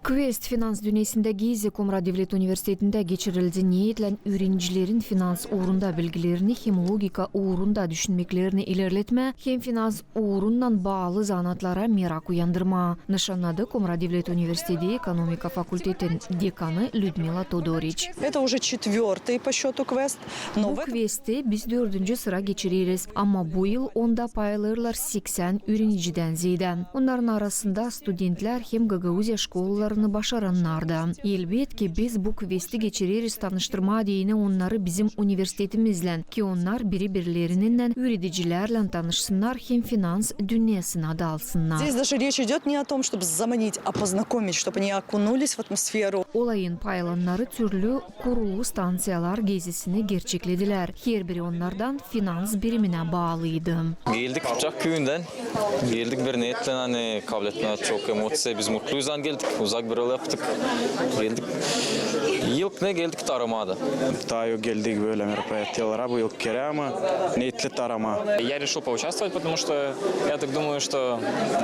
Quest finans dünyasında Gezi Komra Devlet Üniversitesi'nde geçirildi niyetlen öğrencilerin finans uğrunda bilgilerini hem logika uğrunda düşünmeklerini ilerletme hem finans uğrundan bağlı zanatlara merak uyandırma. Nişanladı Komra Devlet Üniversitesi Ekonomika Fakültetinin dekanı Людмила Тодорич. Это уже четвертый по счету квест. Bu quest'i biz 4. sıra geçiririz ama bu yıl onda paylarlar 80 öğrenciden zeyden. Onların arasında studentler hem Gagauzya şkollarını başaranlar da. Elbette biz bu quest'i geçiririz tanıştırma diyene onları bizim üniversitetimizle ki onlar birbirlerinden öğreticilerle tanışsınlar hem finans dünyasına dalsınlar. Здесь даже речь идет не о том, чтобы заманить, а познакомить, чтобы они окунулись в атмосферу. Olayın paylanları türlü kurulu stansiyalar gezisini gerçeklediler. Her biri onlardan finans birimine bağlıydı. Geldik Uçak Köyü'nden. Geldik bir niyetle hani kabul etmeye çok emotsi. Biz mutluyuzdan geldik. Uzak bir yol yaptık. Geldik. Yılk ne geldik taramada. Таю geldik böyle мероприятияларға bu yıl керема, ниетлі тарама. Я решил поучаствовать, потому что я так думаю, что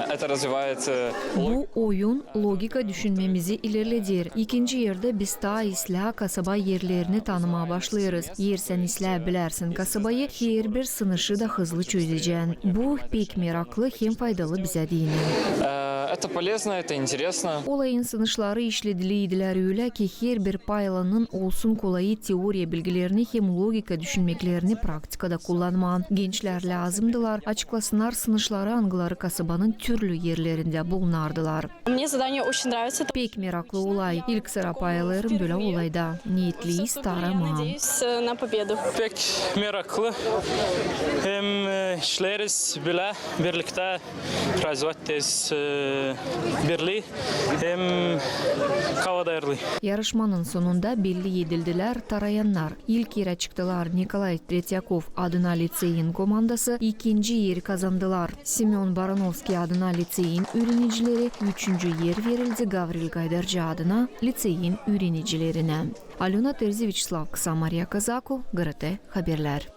это развивает... Bu oyun logika düşünmemizi ilerledir. İkinci yerde biz ta isla kasaba yerlerini tanımaya başlayırız. Yersen isla bilersin kasabayı, her bir sınışı da hızlı çözeceksin. Bu pek meraklı hem faydalı bize değil. Это полезно, это интересно. Olayın sınışları işlediliydiler öyle ki her bir paylanın olsun kolayı teoriya bilgilerini hem logika düşünmeklerini praktikada kullanman. Gençler lazımdılar. Açıklasınlar sınışları angıları kasabanın türlü yerlerinde bulunardılar. Мне задание очень нравится. Pek meraklı olay. İlk sıra paylarım böyle olayda. Niyetliyiz tarama. Надеюсь на победу. Pek meraklı. Hem işleriz bile birlikte razvatez birliği hem kavadayırlı. Yarışmanın sonunda belli edildiler tarayanlar. İlk yere çıktılar Nikolay Tretyakov adına liseyin komandası, ikinci yeri kazandılar. Semyon Baranovski adına liseyin öğrencileri, üçüncü yer verildi Gavril Gaydarcı adına liseyin öğrencilerine. Alona Terzi, Viacheslav Kısa, Maria Kazako, GRT Haberler.